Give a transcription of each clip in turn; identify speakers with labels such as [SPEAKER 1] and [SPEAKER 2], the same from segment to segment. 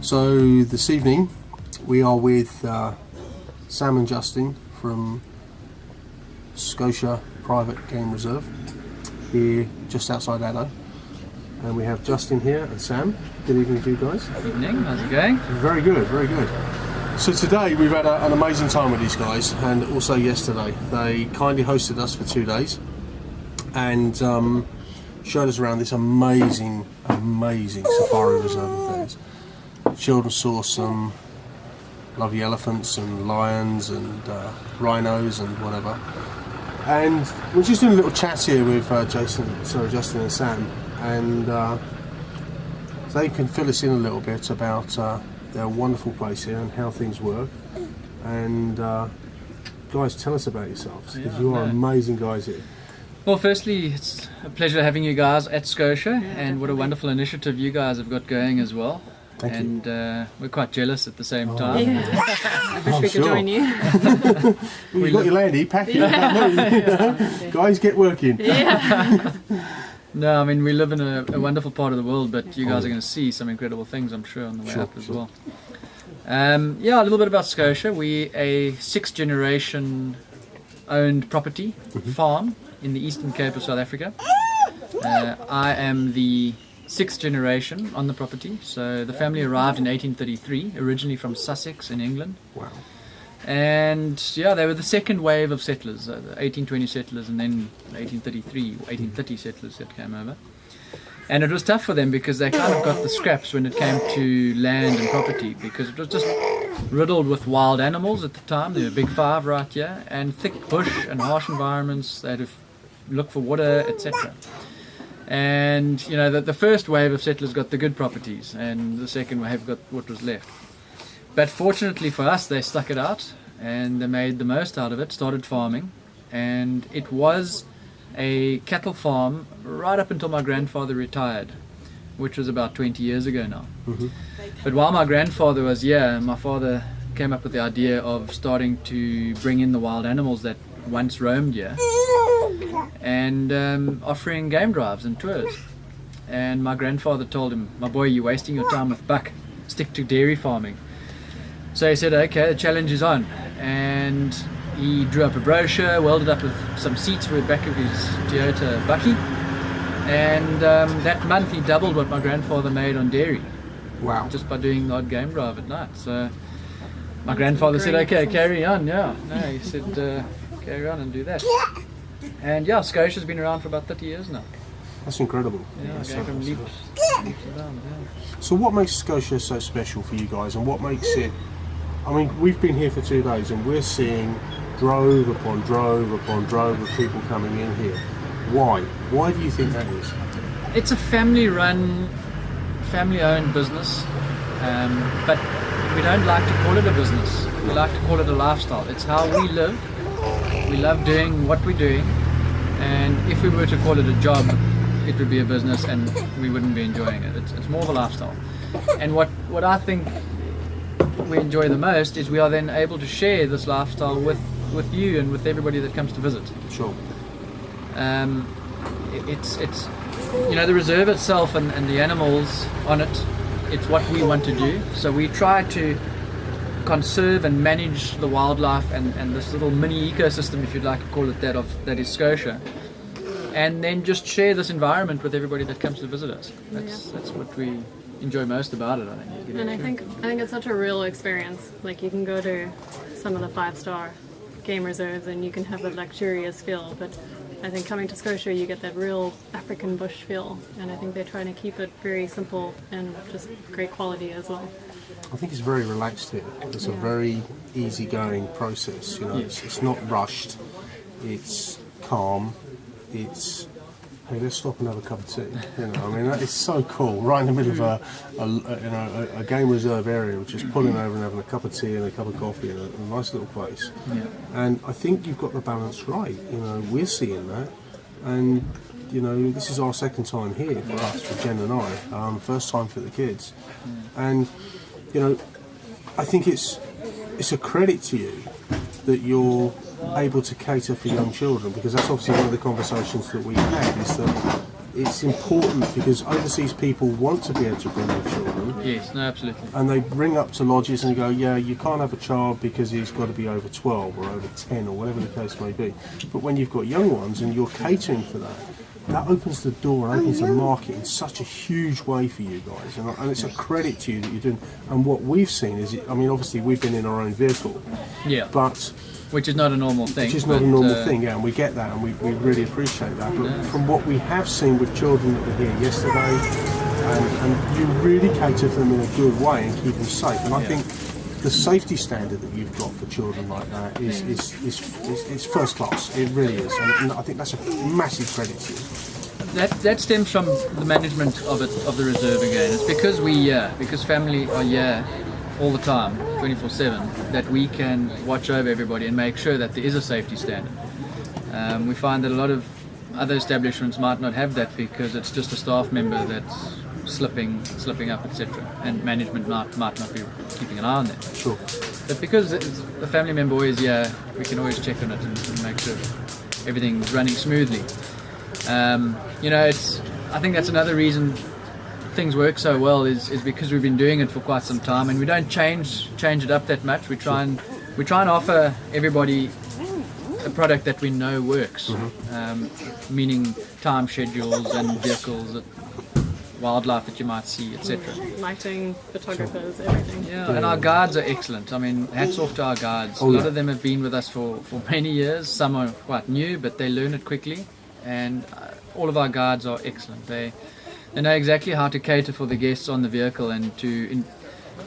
[SPEAKER 1] So this evening we are with Sam and Justin from Schotia Private Game Reserve here just outside Addo, and we have Justin here and Sam. Good evening to you guys.
[SPEAKER 2] Good evening, how's it going?
[SPEAKER 1] Very good, very good. So today we've had an amazing time with these guys, and also yesterday. They kindly hosted us for 2 days and showed us around this amazing safari reserve of theirs. Children saw some lovely elephants and lions and rhinos and whatever. And we're just doing a little chat here with Justin and Sam, and they can fill us in a little bit about their wonderful place here and how things work. And guys, tell us about yourselves, because you are amazing guys here.
[SPEAKER 2] Well, firstly, it's a pleasure having you guys at Schotia, and what a wonderful initiative you guys have got going as well.
[SPEAKER 1] Thank you.
[SPEAKER 2] And we're quite jealous at the same time.
[SPEAKER 3] Yeah. I wish we could join you.
[SPEAKER 1] Well, you've got your landy, pack it. Guys, get working.
[SPEAKER 3] Yeah.
[SPEAKER 2] No, I mean, we live in a wonderful part of the world, but you guys are going to see some incredible things, I'm sure, on the way up as well. Yeah, a little bit about Schotia. We're a 6th generation owned property farm in the Eastern Cape of South Africa. I am the 6th generation on the property. So the family arrived in 1833, originally from Sussex in England.
[SPEAKER 1] Wow.
[SPEAKER 2] And yeah, they were the second wave of settlers, the 1820 settlers, and then 1833, 1830 settlers that came over. And it was tough for them because they kind of got the scraps when it came to land and property, because it was just riddled with wild animals at the time. There were big five right here, and thick bush and harsh environments. They had to look for water, etc. And you know, the first wave of settlers got the good properties, and the second wave got what was left. But fortunately for us, they stuck it out and they made the most out of it, started farming, and it was a cattle farm right up until my grandfather retired, which was about 20 years ago now. But while my grandfather was here, my father came up with the idea of starting to bring in the wild animals that once roamed here, and offering game drives and tours. And my grandfather told him, "My boy, you're wasting your time with buck, stick to dairy farming." So he said, "Okay, the challenge is on." And he drew up a brochure, welded up with some seats for the back of his Toyota Bucky, and that month he doubled what my grandfather made on dairy.
[SPEAKER 1] Wow.
[SPEAKER 2] Just by doing the odd game drive at night. So my grandfather said, "Okay, carry on." No, he said, carry on and do that. And yeah, Scotia's been around for about 30 years now.
[SPEAKER 1] That's incredible.
[SPEAKER 2] Yeah,
[SPEAKER 1] That's
[SPEAKER 2] going from leaps and bounds,
[SPEAKER 1] So what makes Schotia so special for you guys, and what makes it, I mean, we've been here for 2 days and we're seeing drove upon drove upon drove of people coming in here. Why? Why do you think that is?
[SPEAKER 2] It's a family-run, family-owned business, but we don't like to call it a business. We like to call it a lifestyle. It's how we live. We love doing what we're doing, and if we were to call it a job, it would be a business and we wouldn't be enjoying it. It's more of a lifestyle. And what I think we enjoy the most is we are then able to share this lifestyle with you and with everybody that comes to visit.
[SPEAKER 1] Sure.
[SPEAKER 2] It's you know, the reserve itself and the animals on it, it's what we want to do. So we try to conserve and manage the wildlife and this little mini ecosystem, if you'd like to call it that is Schotia, and then just share this environment with everybody that comes to visit us. That's what we enjoy most about it, I think.
[SPEAKER 3] And I think it's such a real experience. Like, you can go to some of the 5-star game reserves and you can have the luxurious feel, but I think coming to Schotia you get that real African bush feel, and I think they're trying to keep it very simple and just great quality as well.
[SPEAKER 1] I think it's very relaxed here. It's a very easygoing process. You know, it's not rushed. It's calm. It's, hey, let's stop and have a cup of tea. You know, I mean, that is so cool. Right in the middle of a game reserve area, just pulling over and having a cup of tea and a cup of coffee in a nice little place.
[SPEAKER 2] Yeah.
[SPEAKER 1] And I think you've got the balance right. You know, we're seeing that, and you know, this is our second time here for us, for Jen and I. First time for the kids, and you know, I think it's a credit to you that you're able to cater for young children, because that's obviously one of the conversations that we've had, is that it's important because overseas people want to be able to bring their children,
[SPEAKER 2] Yes, no, absolutely.
[SPEAKER 1] And they ring up to lodges and go, yeah, you can't have a child because he's got to be over 12 or over 10 or whatever the case may be. But when you've got young ones and you're catering for that, that opens the door and opens the market in such a huge way for you guys. And it's a credit to you that you're doing. And what we've seen is, I mean, obviously we've been in our own vehicle.
[SPEAKER 2] Yeah.
[SPEAKER 1] But
[SPEAKER 2] which is not a normal thing.
[SPEAKER 1] Which is not a normal thing, yeah, and we get that, and we really appreciate that. But from what we have seen with children that were here yesterday, and you really cater for them in a good way and keep them safe. And I think the safety standard that you've got for children like that is first class. It really is, and I think that's a massive credit to you.
[SPEAKER 2] That stems from the management of the reserve again. It's because family are here all the time, 24/7, that we can watch over everybody and make sure that there is a safety standard. We find that a lot of other establishments might not have that because it's just a staff member that's slipping up, etc. And management might not be keeping an eye on that.
[SPEAKER 1] Sure.
[SPEAKER 2] But because it's the family member always here, we can always check on it and make sure everything's running smoothly. I think that's another reason things work so well is because we've been doing it for quite some time, and we don't change it up that much. We try and offer everybody a product that we know works, meaning time schedules and vehicles, wildlife that you might see, etc.
[SPEAKER 3] Lighting, photographers, everything.
[SPEAKER 2] Yeah, and our guides are excellent. I mean, hats off to our guides. A lot of them have been with us for many years. Some are quite new, but they learn it quickly, and all of our guides are excellent. They know exactly how to cater for the guests on the vehicle and to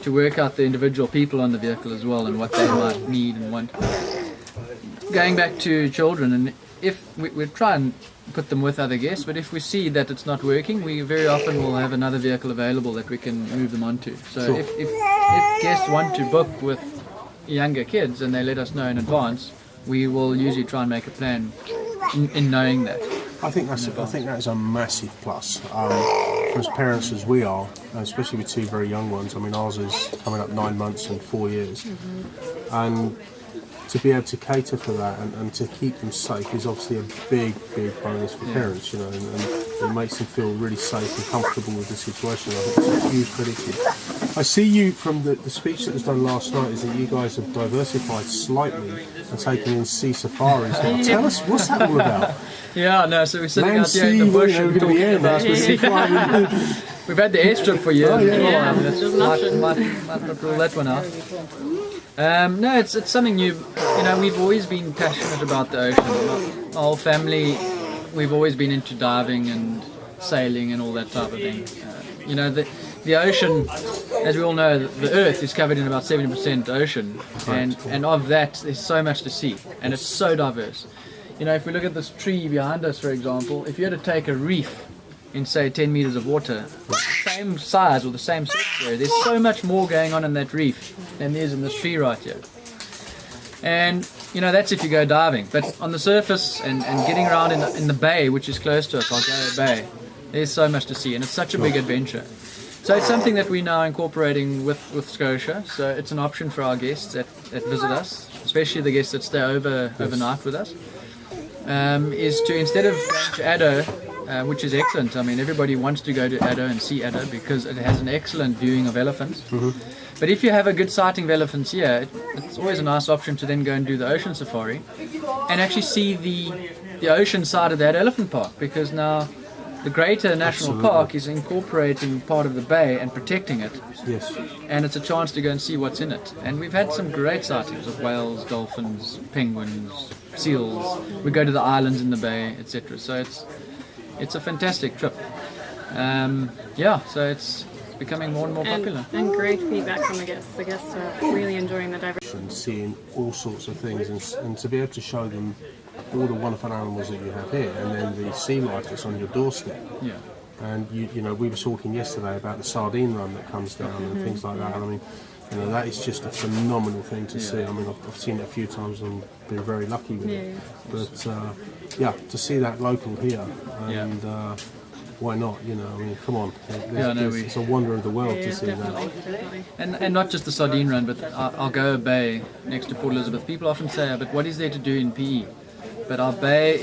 [SPEAKER 2] work out the individual people on the vehicle as well and what they might need and want. Going back to children, and if we try and put them with other guests, but if we see that it's not working, we very often will have another vehicle available that we can move them onto. So if guests want to book with younger kids and they let us know in advance, we will usually try and make a plan in knowing that.
[SPEAKER 1] I think that is a massive plus. For as parents as we are, especially with two very young ones. I mean, ours is coming up 9 months and 4 years, and to be able to cater for that and to keep them safe is obviously a big bonus for parents, and it makes them feel really safe and comfortable with the situation. I think it's a huge credit to you. I see you from the speech that was done last night is that you guys have diversified slightly and taken in sea safaris now. Tell us, what's that all about?
[SPEAKER 2] Yeah, no, so we're sitting out here in the bush and talking about sea flying. We've had the airstrip for years. Might not rule that one out. No, it's something new. We've always been passionate about the ocean. Our whole family, we've always been into diving and sailing and all that type of thing. The ocean, as we all know, the Earth is covered in about 70% ocean, and of that, there's so much to see, and it's so diverse. If we look at this tree behind us, for example, if you had to take a reef in, say, 10 meters of water, the same size or the same surface area, there's so much more going on in that reef than there is in this tree right here. And, that's if you go diving. But on the surface and getting around in the bay, which is close to us, Algoa Bay, there's so much to see, and it's such a big adventure. So it's something that we're now incorporating with Schotia. So it's an option for our guests that visit us, especially the guests that stay overnight with us. Is to, instead of going to Addo, which is excellent. I mean, everybody wants to go to Addo and see Addo because it has an excellent viewing of elephants. But if you have a good sighting of elephants here, it's always a nice option to then go and do the ocean safari and actually see the ocean side of that elephant park, because now the greater national park is incorporating part of the bay and protecting it.
[SPEAKER 1] Yes.
[SPEAKER 2] And it's a chance to go and see what's in it. And we've had some great sightings of whales, dolphins, penguins, seals. We go to the islands in the bay, etc. So it's a fantastic trip. So it's becoming more and more popular.
[SPEAKER 3] And great feedback from the guests. The guests are really enjoying the diversity.
[SPEAKER 1] Seeing all sorts of things and to be able to show them all the wonderful animals that you have here, and then the sea life that's on your doorstep.
[SPEAKER 2] Yeah.
[SPEAKER 1] And we were talking yesterday about the sardine run that comes down and things like that. And I mean, that is just a phenomenal thing to see. I mean, I've seen it a few times and been very lucky with it. But to see that local here, and why not? I mean, come on, it's a wonder of the world to see
[SPEAKER 3] definitely.
[SPEAKER 1] that.
[SPEAKER 2] And not just the sardine run, but Algoa Bay next to Port Elizabeth. People often say, but what is there to do in PE? But our bay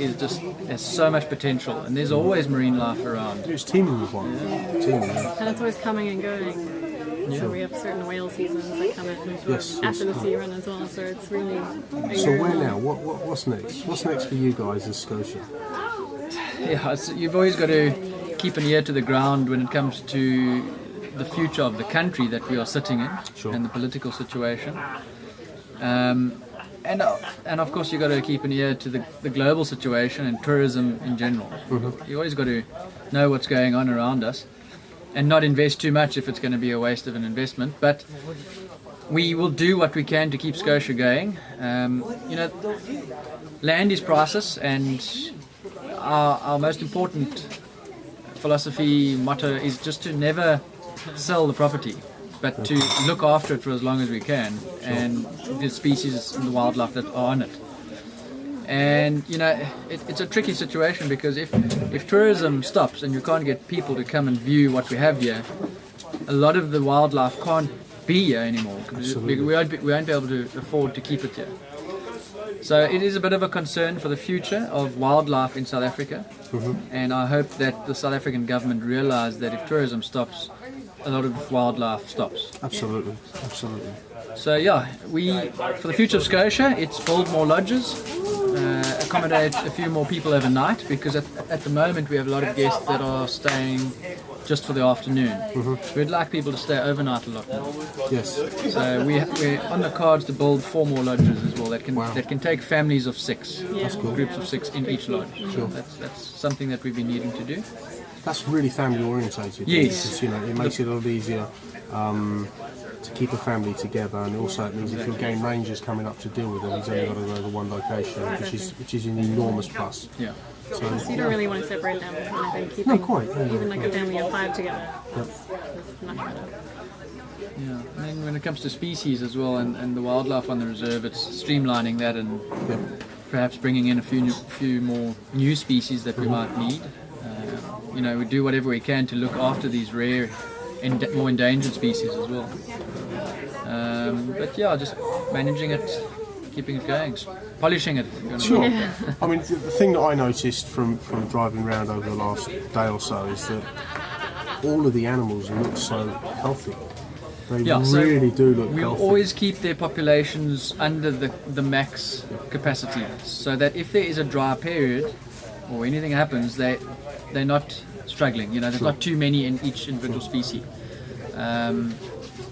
[SPEAKER 2] has so much potential, and there's always marine life around.
[SPEAKER 1] It's teeming with one.
[SPEAKER 3] And it's always coming and going. So we have certain whale seasons that come in
[SPEAKER 1] Yes,
[SPEAKER 3] after the
[SPEAKER 1] yes.
[SPEAKER 3] sea run as well. So it's really a
[SPEAKER 1] So
[SPEAKER 3] year
[SPEAKER 1] where
[SPEAKER 3] long.
[SPEAKER 1] now? What's next? What's next for you guys in Scotia?
[SPEAKER 2] Yeah, you've always got to keep an ear to the ground when it comes to the future of the country that we are sitting in
[SPEAKER 1] Sure.
[SPEAKER 2] and the political situation. And of course you've got to keep an ear to the global situation and tourism in general. You always got to know what's going on around us and not invest too much if it's going to be a waste of an investment. But we will do what we can to keep Scotia going. Land is priceless, and our most important philosophy motto is just to never sell the property, but to look after it for as long as we can, and the species and the wildlife that are on it. And it's a tricky situation, because if tourism stops and you can't get people to come and view what we have here, a lot of the wildlife can't be here anymore, because we won't be able to afford to keep it here. So it is a bit of a concern for the future of wildlife in South Africa, and I hope that the South African government realise that if tourism stops, a lot of wildlife stops.
[SPEAKER 1] Absolutely.
[SPEAKER 2] So yeah, for the future of Scotia, it's build more lodges, accommodate a few more people overnight, because at the moment we have a lot of guests that are staying just for the afternoon. We'd like people to stay overnight a lot more.
[SPEAKER 1] Yes.
[SPEAKER 2] So we're on the cards to build 4 more lodges as well that can take families of 6, groups of 6 in each lodge.
[SPEAKER 1] Sure.
[SPEAKER 2] That's something that we've been needing to do.
[SPEAKER 1] That's really family orientated.
[SPEAKER 2] Yes.
[SPEAKER 1] Because, it makes it a lot easier to keep a family together, and also it means if your game ranger's coming up to deal with them, he's only got to go to one location, which is an enormous plus.
[SPEAKER 2] Yeah.
[SPEAKER 1] So
[SPEAKER 3] You don't really want to separate them. And I think keeping
[SPEAKER 1] quite, yeah.
[SPEAKER 3] even like a family of 5 together, that's much better.
[SPEAKER 2] Yeah. And then when it comes to species as well, and the wildlife on the reserve, it's streamlining that and perhaps bringing in a few more new species that we might need. We do whatever we can to look after these rare and more endangered species as well. But yeah, just managing it, keeping it going, polishing it.
[SPEAKER 1] Sure. I mean, the thing that I noticed from driving around over the last day or so is that all of the animals look so healthy. They really do look
[SPEAKER 2] we'll
[SPEAKER 1] healthy.
[SPEAKER 2] always keep their populations under the max capacity, so that if there is a dry period or anything happens, they're not struggling. There's not too many in each individual species.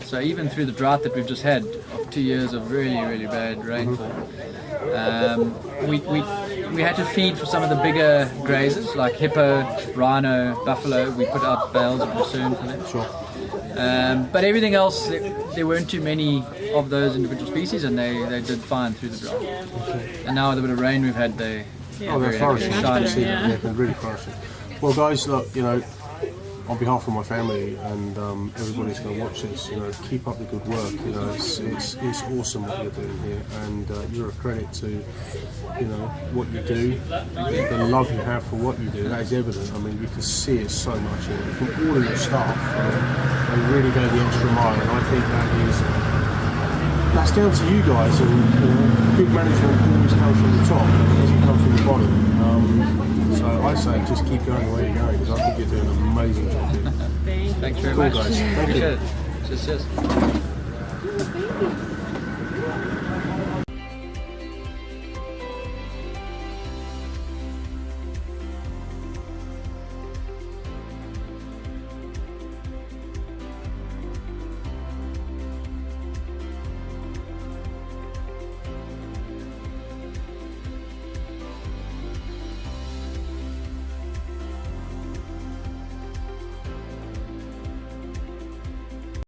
[SPEAKER 2] So even through the drought that we've just had of 2 years of really, really bad rainfall, we had to feed for some of the bigger grazers like hippo, rhino, buffalo. We put out bales of lucerne for them.
[SPEAKER 1] Sure.
[SPEAKER 2] But everything else, there weren't too many of those individual species, and they did fine through the drought. And now with a bit of rain we've had, they're
[SPEAKER 1] They're flourishing.
[SPEAKER 3] Much
[SPEAKER 1] I
[SPEAKER 3] better,
[SPEAKER 1] see them.
[SPEAKER 3] yeah.
[SPEAKER 1] Yeah, they're really flourishing. Well, guys, look, on behalf of my family and everybody's going to watch this, keep up the good work. It's awesome what you're doing here, and you're a credit to, what you do, the love you have for what you do. That is evident. I mean, you can see it so much here from all of your staff. They really go the extra mile, and I think that's down to you guys. And good management always comes from the top; it doesn't come from the bottom. So I say just keep going the way you're going, because I think you're doing an amazing job here.
[SPEAKER 2] Thanks very
[SPEAKER 1] Cool,
[SPEAKER 2] much.
[SPEAKER 1] guys. Thank you.
[SPEAKER 2] Appreciate it. Cheers.